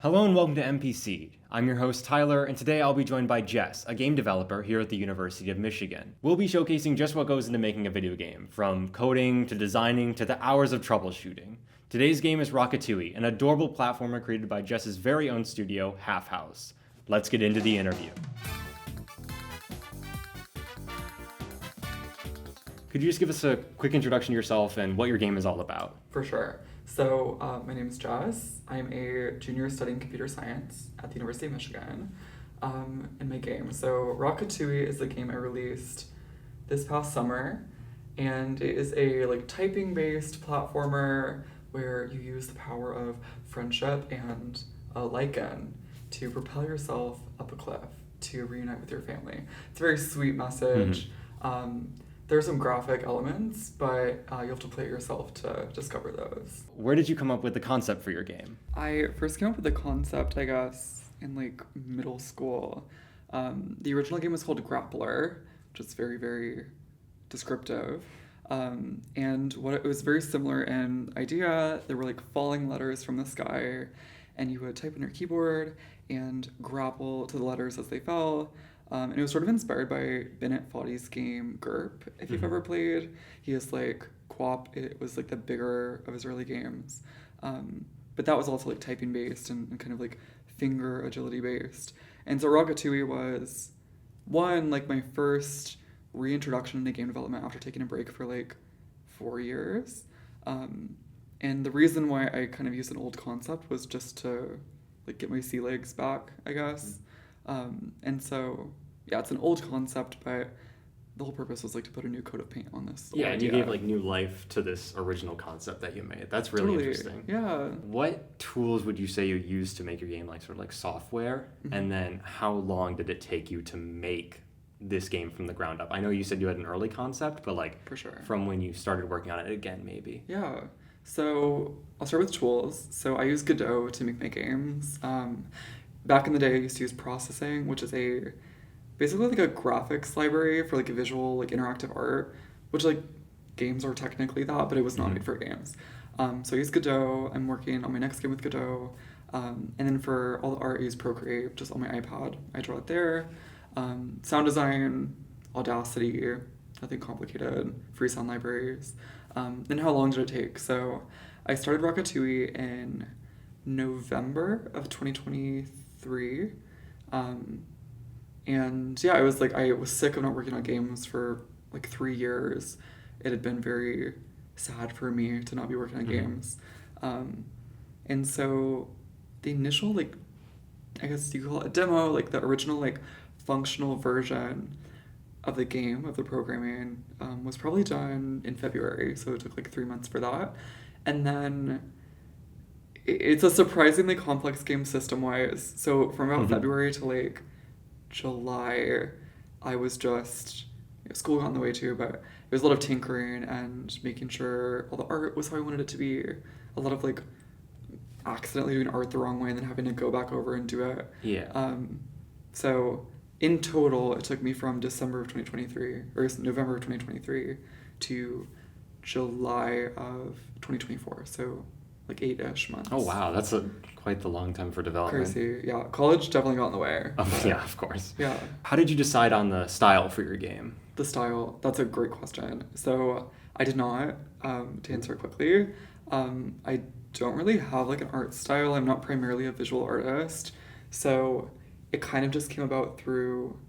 Hello and welcome to MPC. I'm your host Tyler, and today I'll be joined by Jess, a game developer here at the University of Michigan. We'll be showcasing just what goes into making a video game, from coding to designing to the hours of troubleshooting. Today's game is Rockatouille, an adorable platformer created by Jess's very own studio, Half House. Let's get into the interview. Could you just give us a quick introduction to yourself and what your game is all about? For sure. So my name is Jess. I'm a junior studying computer science at the University of Michigan in my game. So Rockatouille is the game I released this past summer, and it is a typing-based platformer where you use the power of friendship and a lichen to propel yourself up a cliff to reunite with your family. It's a very sweet message. There's some graphic elements, but you have to play it yourself to discover those. Where did you come up with the concept for your game? I first came up with the concept, I guess, in middle school. The original game was called Grappler, which is very, very descriptive. And it was very similar in idea. There were falling letters from the sky, and you would type on your keyboard and grapple to the letters as they fell. And it was sort of inspired by Bennett Foddy's game GURP, if you've ever played. He is QWOP, it was the bigger of his early games. But that was also typing based and kind of finger agility based. And so Rockatouille was my first reintroduction into game development after taking a break for 4 years. And the reason why I kind of used an old concept was just to get my sea legs back, I guess. And so, yeah, it's an old concept, but the whole purpose was to put a new coat of paint on this. Yeah, and you gave new life to this original concept that you made. That's really interesting. Yeah. What tools would you say you used to make your game software? And then how long did it take you to make this game from the ground up? I know you said you had an early concept, but for sure, from when you started working on it again, maybe. Yeah. So I'll start with tools. So I use Godot to make my games. Back in the day, I used to use processing, which is basically a graphics library for a visual interactive art, which games are technically that, but it was not made for games. So I use Godot. I'm working on my next game with Godot, and then for all the art, I use Procreate, just on my iPad. I draw it there. Sound design, Audacity, nothing complicated. Free sound libraries. Then how long did it take? So I started Rockatouille in November of 2023. And yeah, I was sick of not working on games for 3 years. It had been very sad for me to not be working on games. And so the initial I guess you call it a demo, the original functional version of the game, of the programming, was probably done in February, so it took 3 months for that. And then it's a surprisingly complex game system-wise. So from about February to July, I was just school got in the way too, but it was a lot of tinkering and making sure all the art was how I wanted it to be. A lot of accidentally doing art the wrong way and then having to go back over and do it. Yeah. So in total, it took me from December of 2023 or November of 2023 to July of 2024. So 8-ish months. Oh wow, that's quite the long time for development. Crazy, yeah. College definitely got in the way. Yeah, of course. Yeah. How did you decide on the style for your game? The style, that's a great question. So I did not, to answer quickly, I don't really have an art style. I'm not primarily a visual artist. So it kind of just came about through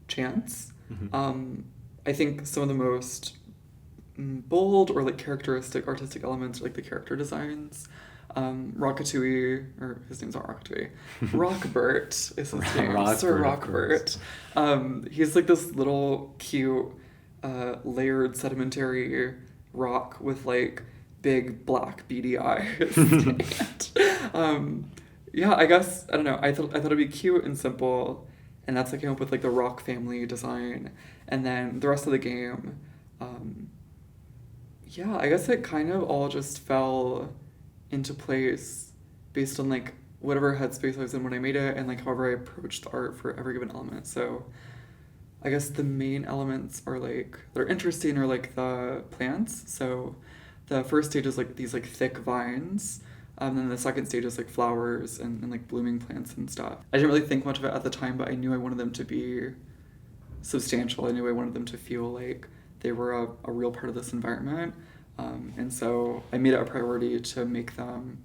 chance. I think some of the most bold or characteristic artistic elements are the character designs. Rockatouille, or his name's not Rockatouille, Rockbert is his name, Sir Rockbert. He's this little cute layered sedimentary rock with big black beady eyes. Yeah, I guess, I don't know, I thought it'd be cute and simple, and that's I came up with the rock family design. And then the rest of the game, yeah, I guess it kind of all just fell into place based on whatever headspace I was in when I made it, and however I approached the art for every given element. So I guess the main elements are they're interesting are the plants. So the first stage is these thick vines Then the second stage is like flowers and like blooming plants and stuff. I didn't really think much of it at the time, but I knew I wanted them to be substantial. I knew I wanted them to feel like they were a real part of this environment. And so I made it a priority to make them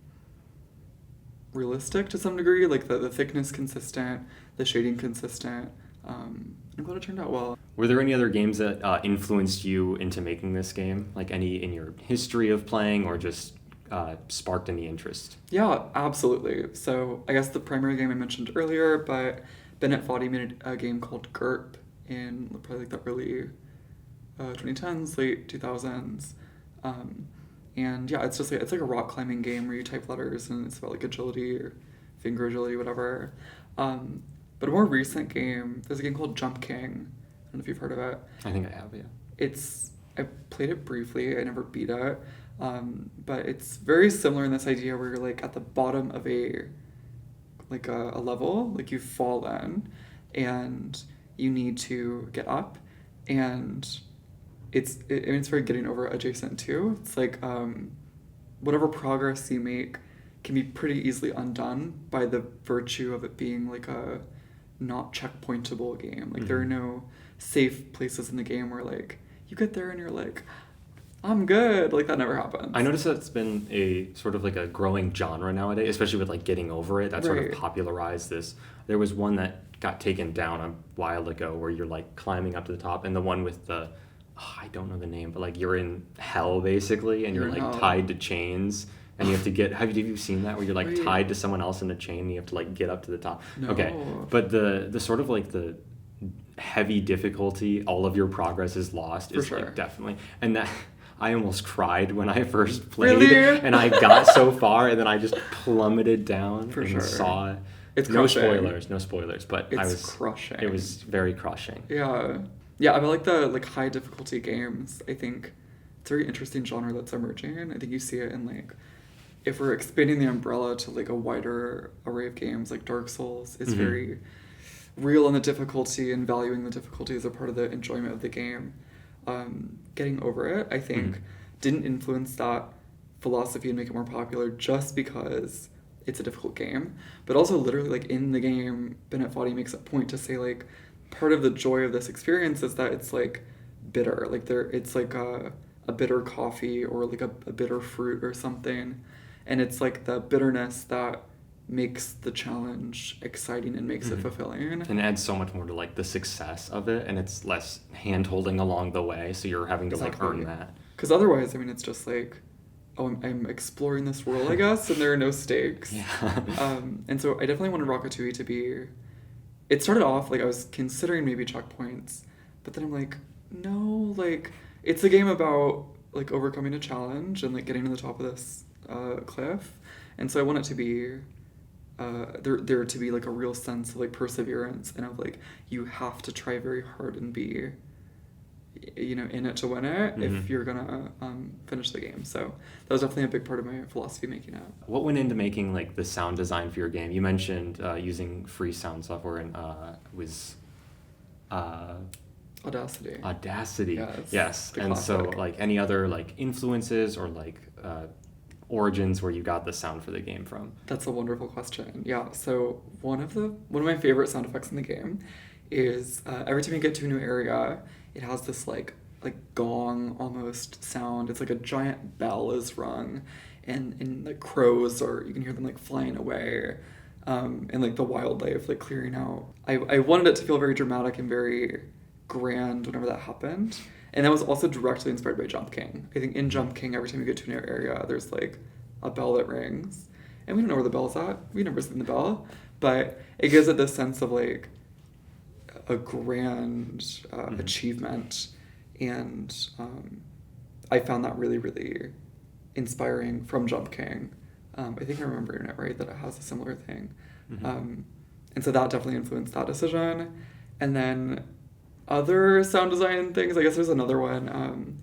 realistic to some degree, like the thickness consistent, the shading consistent. I'm glad it turned out well. Were there any other games that influenced you into making this game? Like any in your history of playing, or just sparked any interest? Yeah, absolutely. So I guess the primary game I mentioned earlier, but Bennett Foddy made a game called GURP in probably like the early 2010s, late 2000s. And yeah, it's like a rock climbing game where you type letters and it's about like agility or finger agility, whatever. But a more recent game, there's a game called Jump King. I don't know if you've heard of it. I think I have, yeah. I played it briefly. I never beat it. But it's very similar in this idea where you're like at the bottom of a level, like you've fallen and you need to get up, and it's very getting over adjacent too. It's like whatever progress you make can be pretty easily undone by the virtue of it being like a not checkpointable game. Like there are no safe places in the game where like you get there and you're like, I'm good. Like that never happens. I noticed that it's been a sort of like a growing genre nowadays, especially with like getting over it. That sort of popularized this. There was one that got taken down a while ago where you're like climbing up to the top, and the one with the I don't know the name, but like you're in hell basically, and you're like tied to chains, and you have to get. Have you seen that where you're like tied to someone else in a chain, and you have to like get up to the top? No. Okay, but the sort of like the heavy difficulty, all of your progress is lost. For is sure. Like definitely, and that. I almost cried when I first played, really? And I got so far, and then I just plummeted down saw it. It's no crushing. No spoilers, but it's crushing. It was very crushing. Yeah, I like the high difficulty games. I think it's a very interesting genre that's emerging. I think you see it in like, if we're expanding the umbrella to like a wider array of games, like Dark Souls is very real on the difficulty and valuing the difficulty as a part of the enjoyment of the game. Getting over it, I think, didn't influence that philosophy and make it more popular just because it's a difficult game. But also literally like in the game, Bennett Foddy makes a point to say like part of the joy of this experience is that it's like bitter. Like it's like a bitter coffee or like a bitter fruit or something. And it's like the bitterness that makes the challenge exciting and makes it fulfilling. And adds so much more to like the success of it, and it's less hand-holding along the way, so you're having to like earn that. Because otherwise, I mean, it's just like, oh, I'm exploring this world, I guess, and there are no stakes. Yeah. And so I definitely wanted Rockatouille to be... It started off, like, I was considering maybe checkpoints, but then I'm like, no, like, it's a game about, like, overcoming a challenge and, like, getting to the top of this cliff. And so I want it to be... there to be like a real sense of like perseverance and of like you have to try very hard and be in it to win it if you're gonna finish the game. So that was definitely a big part of my philosophy making it. What went into making like the sound design for your game? You mentioned using free sound software and was Audacity. Yes. And so like any other like influences or like origins where you got the sound for the game from? That's a wonderful question. Yeah, so one of my favorite sound effects in the game is every time you get to a new area, it has this like gong almost sound. It's like a giant bell is rung, and like crows, or you can hear them like flying away, and like the wildlife like clearing out. I wanted it to feel very dramatic and very grand whenever that happened. And that was also directly inspired by Jump King. I think in Jump King, every time you get to a new area, there's like a bell that rings. And we don't know where the bell's at. We've never seen the bell. But it gives it this sense of like a grand achievement. And I found that really, really inspiring from Jump King. I think I'm remembering it right, that it has a similar thing. And so that definitely influenced that decision. And then other sound design things, I guess there's another one.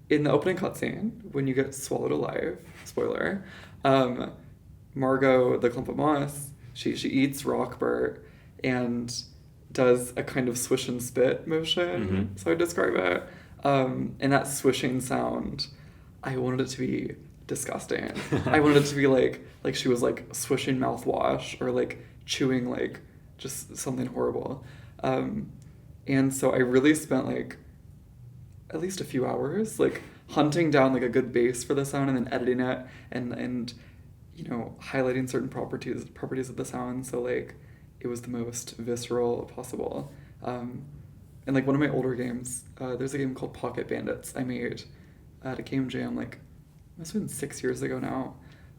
In the opening cutscene, when you get swallowed alive, spoiler, Margot, the clump of moss, she eats Rockbert and does a kind of swish and spit motion, so I describe it. And that swishing sound, I wanted it to be disgusting. I wanted it to be like she was like swishing mouthwash or like chewing like just something horrible. And so I really spent like at least a few hours like hunting down like a good base for the sound and then editing it and you know, highlighting certain properties of the sound so like it was the most visceral possible. And like one of my older games, there's a game called Pocket Bandits I made at a game jam like must have been 6 years ago now.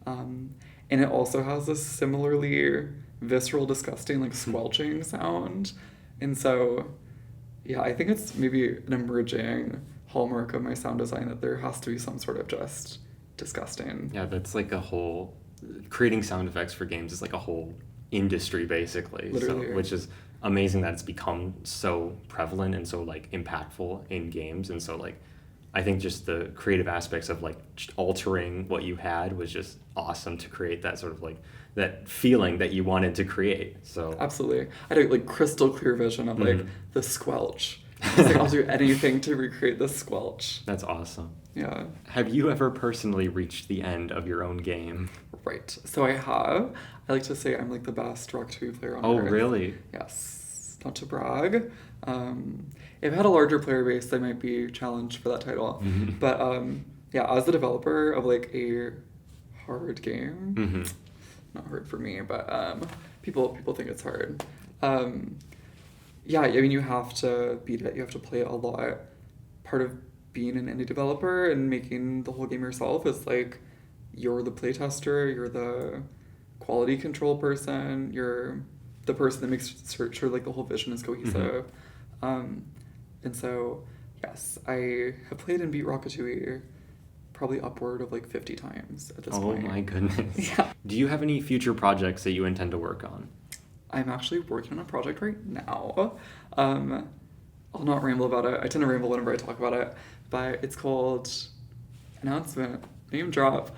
And it also has this similarly visceral, disgusting, like squelching sound. And so, yeah, I think it's maybe an emerging hallmark of my sound design that there has to be some sort of just disgusting. Yeah, that's like a whole, creating sound effects for games is like a whole industry basically. Literally. So, which is amazing that it's become so prevalent and so like impactful in games. And so like, I think just the creative aspects of like just altering what you had was just awesome to create that sort of like that feeling that you wanted to create. So Absolutely. I had a like crystal clear vision of like the squelch. It's like I'll do anything to recreate the squelch. That's awesome. Yeah. Have you ever personally reached the end of your own game? Right. So I have. I like to say I'm like the best Rockatouille player on Oh, earth. really? Yes. Not to brag. If I had a larger player base, I might be challenged for that title. But yeah, as the developer of like a hard game, not hard for me, but people think it's hard. Yeah, I mean you have to beat it. You have to play it a lot. Part of being an indie developer and making the whole game yourself is like you're the playtester, you're the quality control person, you're the person that makes sure like the whole vision is cohesive. And so, yes, I have played and beat Rockatouille probably upward of like 50 times at this point. Oh my goodness. Yeah. Do you have any future projects that you intend to work on? I'm actually working on a project right now. I'll not ramble about it. I tend to ramble whenever I talk about it, but it's called, announcement, name drop.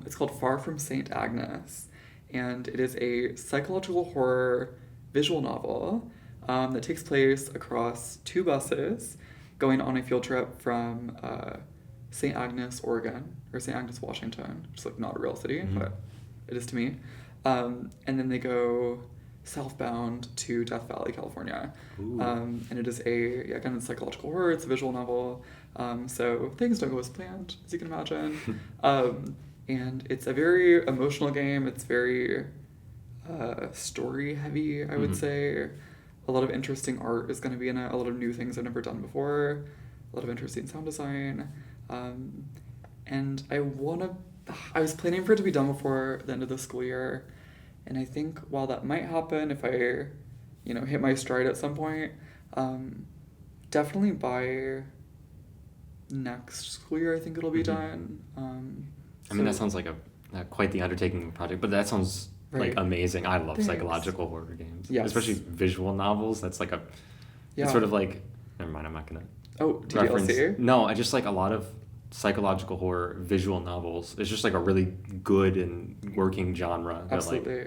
It's called Far From St. Agnes, and it is a psychological horror visual novel that takes place across 2 buses going on a field trip from St. Agnes, Oregon, or St. Agnes, Washington, which is like not a real city, but it is to me. And then they go southbound to Death Valley, California. And it is again, it's psychological horror, it's a visual novel. So things don't go as planned, as you can imagine. And it's a very emotional game. It's very story heavy, I would say. A lot of interesting art is going to be in it. A lot of new things I've never done before. A lot of interesting sound design. And I was planning for it to be done before the end of the school year. And I think while that might happen, if I, hit my stride at some point, definitely by next school year, I think it'll be done. I mean, that sounds like a quite the undertaking project, but that sounds like amazing. I love psychological horror games, especially visual novels. That's like it's sort of like, never mind, I'm not gonna. Oh, TLC? No, I just like a lot of psychological horror visual novels. It's just like a really good and working genre that Absolutely.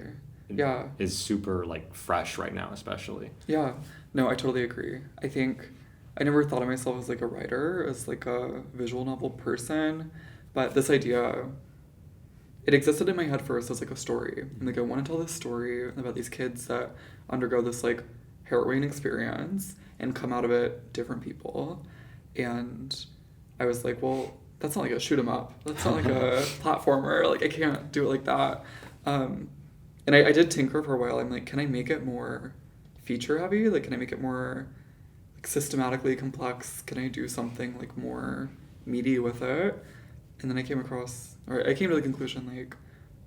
is super like fresh right now, especially. Yeah, no, I totally agree. I think I never thought of myself as like a writer, as like a visual novel person, but this idea, it existed in my head first as like a story. And like I want to tell this story about these kids that undergo this like harrowing experience and come out of it different people. And I was like, well, that's not like a shoot 'em up. That's not like a platformer. Like I can't do it like that. And I did tinker for a while. I'm like, can I make it more feature heavy? Like, can I make it more like systematically complex? Can I do something like more meaty with it? And then I came to the conclusion like,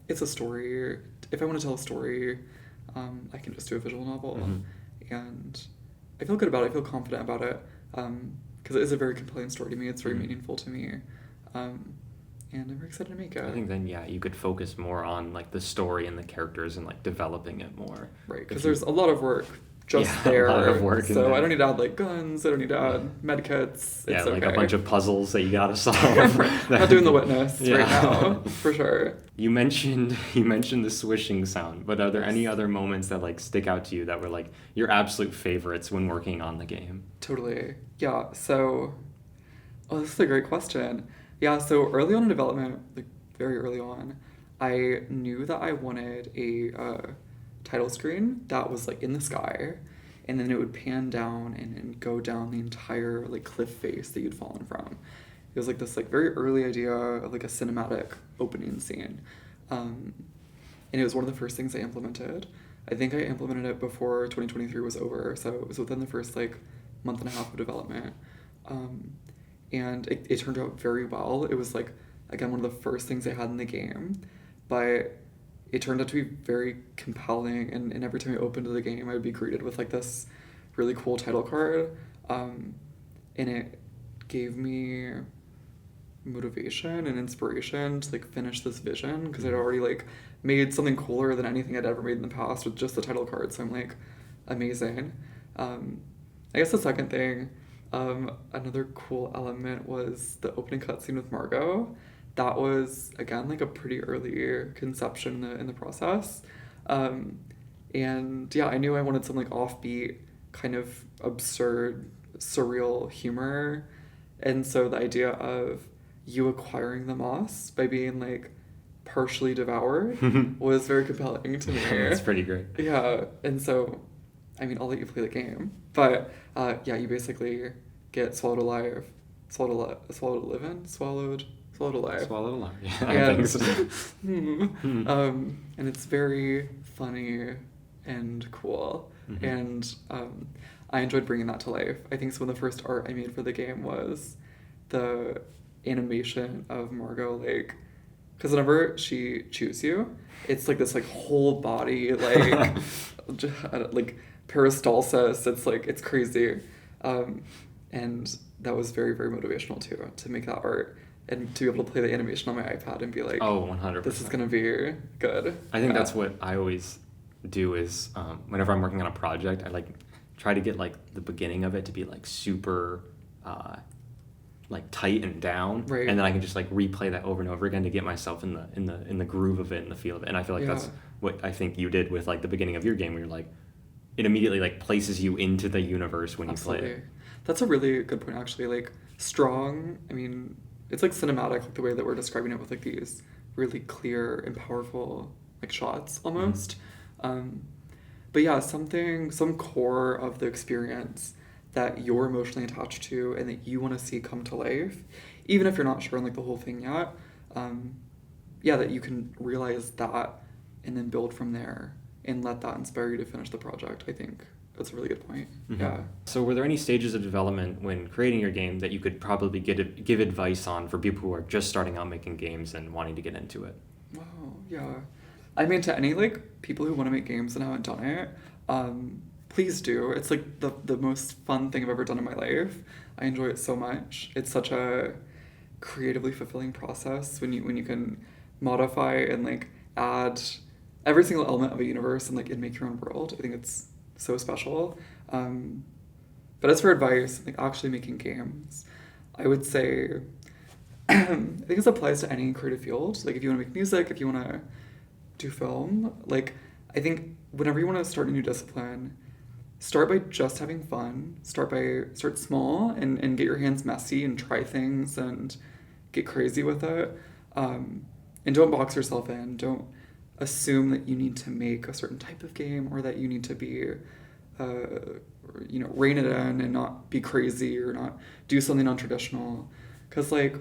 it's a story. If I want to tell a story, I can just do a visual novel. And I feel good about it. I feel confident about it. Because it is a very compelling story to me. It's very meaningful to me. And I'm very excited to make it. I think then, you could focus more on like the story and the characters and like developing it more. Right, because there's a lot of work there. A lot of work so I don't need to add like guns. I don't need to add med kits. It's like okay. a bunch of puzzles that you gotta solve. Not doing the witness right now, for sure. You mentioned the swishing sound, but are there any other moments that like stick out to you that were like your absolute favorites when working on the game? Totally. Yeah. So, this is a great question. Yeah. So early on in development, like very early on, I knew that I wanted a title screen that was like in the sky, and then it would pan down and go down the entire like cliff face that you'd fallen from. It was like this like very early idea of like a cinematic opening scene, and it was one of the first things I implemented. I think I implemented it before 2023 was over, so it was within the first like month and a half of development, and it turned out very well. It was like, again, one of the first things I had in the game, but it turned out to be very compelling, and every time I opened the game I would be greeted with like this really cool title card, and it gave me motivation and inspiration to like finish this vision, because I'd already like made something cooler than anything I'd ever made in the past with just the title card, so I'm like, amazing. I guess the second thing, another cool element was the opening cutscene with Margot. That was, again, like a pretty early conception in the process. And yeah, I knew I wanted some like offbeat, kind of absurd, surreal humor. And so the idea of you acquiring the moss by being like partially devoured was very compelling to me. That's pretty great. Yeah, and so, I mean, I'll let you play the game. But yeah, you basically get swallowed alive, swallowed alive, swallowed alive. Swallowed alive. Yeah, And, I think so. And it's very funny and cool. Mm-hmm. And I enjoyed bringing that to life. I think some of the first art I made for the game was the animation of Margot, like, because whenever she chews you, it's like this like whole body like like peristalsis. It's like, it's crazy, and that was very, very motivational too, to make that art and to be able to play the animation on my iPad and be like, oh, 100%. This is gonna be good. I think that's what I always do is whenever I'm working on a project, I like try to get like the beginning of it to be like super like tight and down, Right. and then I can just like replay that over and over again to get myself in the groove of it, in the feel of it. And I feel like that's what I think you did with like the beginning of your game, where you're like, it immediately like places you into the universe when Absolutely. you play it. That's a really good point, actually. Like, strong, I mean, it's like cinematic, like the way that we're describing it, with like these really clear and powerful like shots almost. But yeah, some core of the experience that you're emotionally attached to and that you want to see come to life, even if you're not sure on like the whole thing yet. Yeah, that you can realize that and then build from there and let that inspire you to finish the project. I think that's a really good point. Mm-hmm. Yeah. So were there any stages of development when creating your game that you could probably give advice on for people who are just starting out making games and wanting to get into it? Wow, yeah. I mean, to any like people who want to make games and haven't done it, please do. It's like the most fun thing I've ever done in my life. I enjoy it so much. It's such a creatively fulfilling process when you can modify and like add every single element of a universe and like and make your own world. I think it's so special. But as for advice, like actually making games, I would say I think this applies to any creative field. Like if you want to make music, if you want to do film, like I think whenever you want to start a new discipline, start by just having fun. Start small and get your hands messy and try things and get crazy with it. And don't box yourself in. Don't assume that you need to make a certain type of game or that you need to be, rein it in and not be crazy or not do something non-traditional. Because like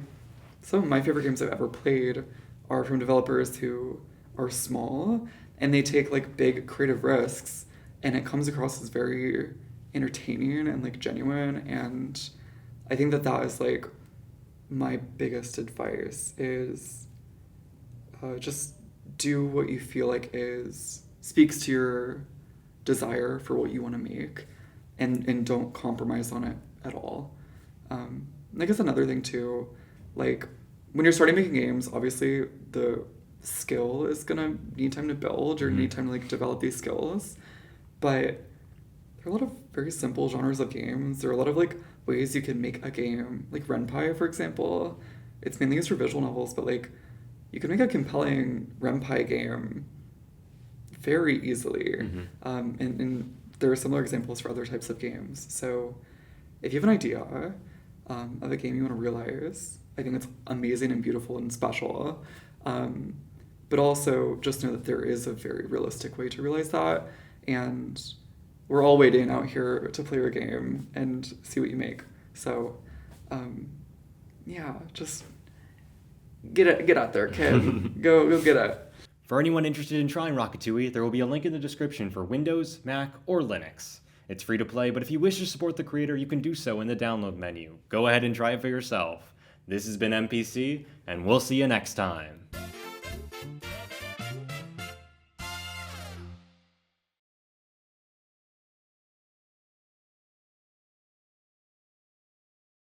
some of my favorite games I've ever played are from developers who are small and they take like big creative risks, and it comes across as very entertaining and like genuine. And I think that is like my biggest advice is just do what you feel like speaks to your desire for what you want to make, and don't compromise on it at all. I guess another thing too, like when you're starting making games, obviously the skill is gonna need time to build or need time to like develop these skills, but there are a lot of very simple genres of games. There are a lot of like ways you can make a game, like Ren'Py, for example. It's mainly used for visual novels, but like you can make a compelling Ren'Py game very easily. And there are similar examples for other types of games. So if you have an idea of a game you want to realize, I think it's amazing and beautiful and special. But also just know that there is a very realistic way to realize that. And we're all waiting out here to play your game and see what you make. So, yeah, just get out there, kid. go get it. For anyone interested in trying Rockatouille, there will be a link in the description for Windows, Mac, or Linux. It's free to play, but if you wish to support the creator, you can do so in the download menu. Go ahead and try it for yourself. This has been MPC, and we'll see you next time.